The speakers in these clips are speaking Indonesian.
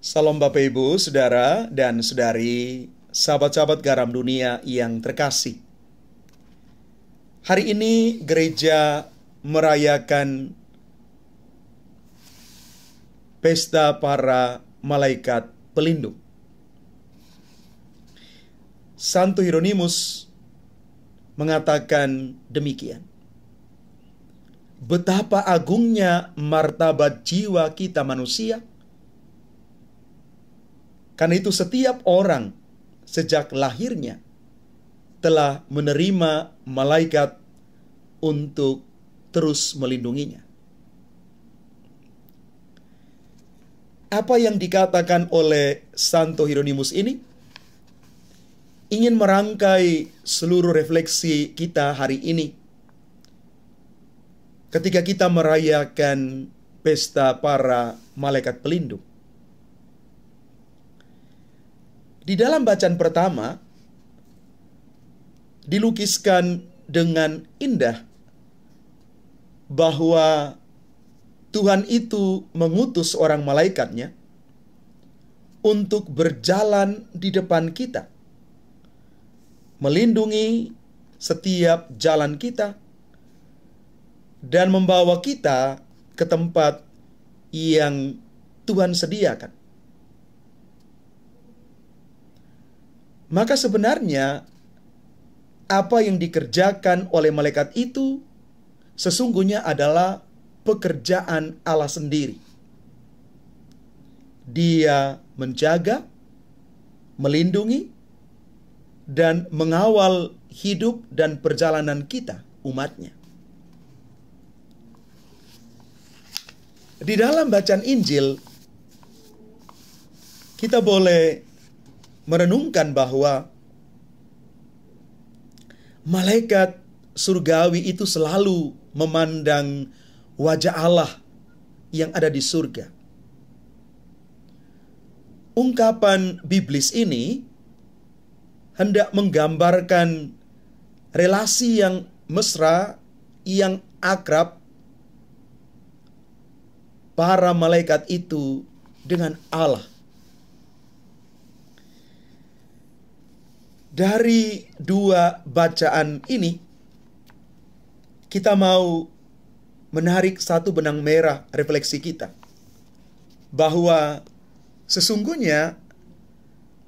Salam Bapak Ibu, Saudara dan Saudari, sahabat-sahabat garam dunia yang terkasih. Hari ini gereja merayakan pesta para malaikat pelindung. Santo Hieronymus mengatakan demikian. Betapa agungnya martabat jiwa kita manusia. Karena itu setiap orang sejak lahirnya telah menerima malaikat untuk terus melindunginya. Apa yang dikatakan oleh Santo Hieronymus ini ingin merangkai seluruh refleksi kita hari ini ketika kita merayakan pesta para malaikat pelindung. Di dalam bacaan pertama dilukiskan dengan indah bahwa Tuhan itu mengutus orang malaikatnya untuk berjalan di depan kita, melindungi setiap jalan kita, dan membawa kita ke tempat yang Tuhan sediakan. Maka sebenarnya apa yang dikerjakan oleh malaikat itu sesungguhnya adalah pekerjaan Allah sendiri. Dia menjaga, melindungi, dan mengawal hidup dan perjalanan kita, umatnya. Di dalam bacaan Injil, kita boleh merenungkan bahwa malaikat surgawi itu selalu memandang wajah Allah yang ada di surga. Ungkapan biblis ini hendak menggambarkan relasi yang mesra, yang akrab para malaikat itu dengan Allah. Dari dua bacaan ini, kita mau menarik satu benang merah refleksi kita, bahwa sesungguhnya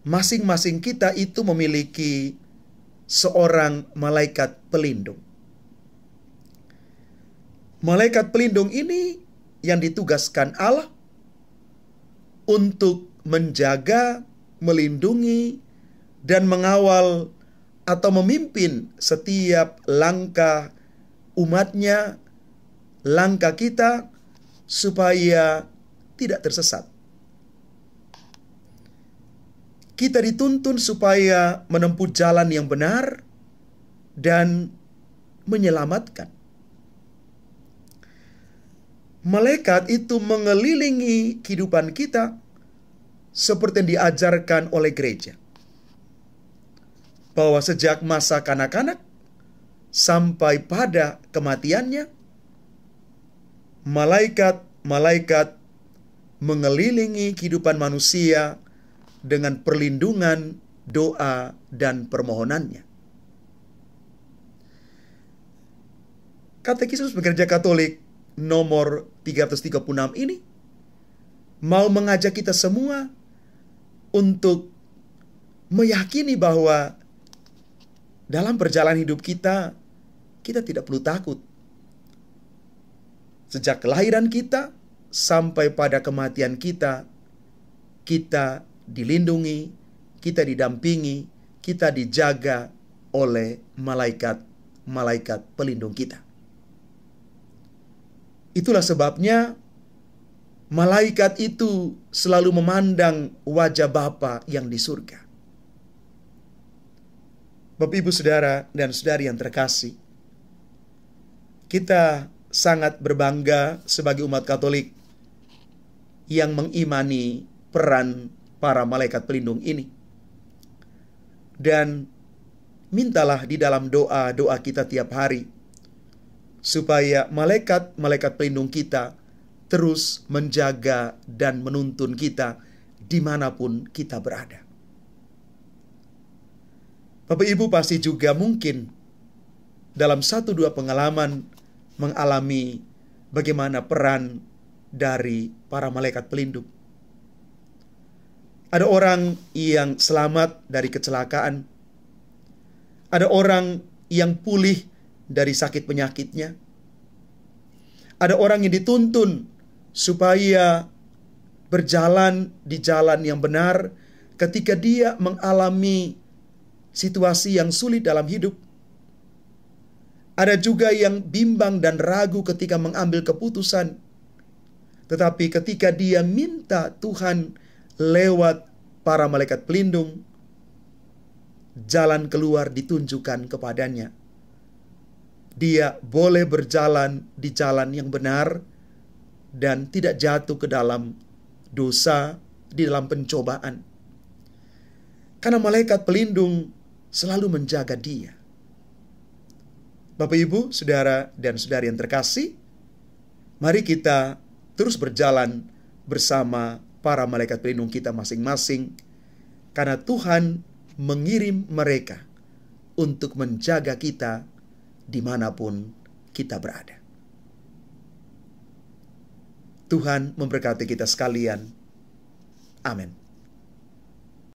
masing-masing kita itu memiliki seorang malaikat pelindung. Malaikat pelindung ini yang ditugaskan Allah untuk menjaga, melindungi, dan mengawal atau memimpin setiap langkah umatnya, langkah kita, supaya tidak tersesat. Kita dituntun supaya menempuh jalan yang benar dan menyelamatkan. Malaikat itu mengelilingi kehidupan kita seperti yang diajarkan oleh gereja, bahwa sejak masa kanak-kanak sampai pada kematiannya, malaikat-malaikat mengelilingi kehidupan manusia dengan perlindungan, doa, dan permohonannya. Katekismus Gereja Katolik nomor 336 ini mau mengajak kita semua untuk meyakini bahwa dalam perjalanan hidup kita, kita tidak perlu takut. Sejak kelahiran kita sampai pada kematian kita, kita dilindungi, kita didampingi, kita dijaga oleh malaikat-malaikat pelindung kita. Itulah sebabnya malaikat itu selalu memandang wajah Bapa yang di surga. Bapak, Ibu, Saudara, dan Saudari yang terkasih, kita sangat berbangga sebagai umat Katolik yang mengimani peran para malaikat pelindung ini. Dan mintalah di dalam doa-doa kita tiap hari, supaya malaikat-malaikat pelindung kita terus menjaga dan menuntun kita dimanapun kita berada. Bapak Ibu pasti juga mungkin dalam 1-2 pengalaman mengalami bagaimana peran dari para malaikat pelindung. Ada orang yang selamat dari kecelakaan. Ada orang yang pulih dari sakit penyakitnya. Ada orang yang dituntun supaya berjalan di jalan yang benar ketika dia mengalami situasi yang sulit dalam hidup. Ada juga yang bimbang dan ragu ketika mengambil keputusan. Tetapi ketika dia minta Tuhan lewat para malaikat pelindung, jalan keluar ditunjukkan kepadanya. Dia boleh berjalan di jalan yang benar dan tidak jatuh ke dalam dosa, di dalam pencobaan. Karena malaikat pelindung selalu menjaga dia. Bapak Ibu, saudara dan saudari yang terkasih, mari kita terus berjalan bersama para malaikat pelindung kita masing-masing, karena Tuhan mengirim mereka untuk menjaga kita dimanapun kita berada. Tuhan memberkati kita sekalian. Amin.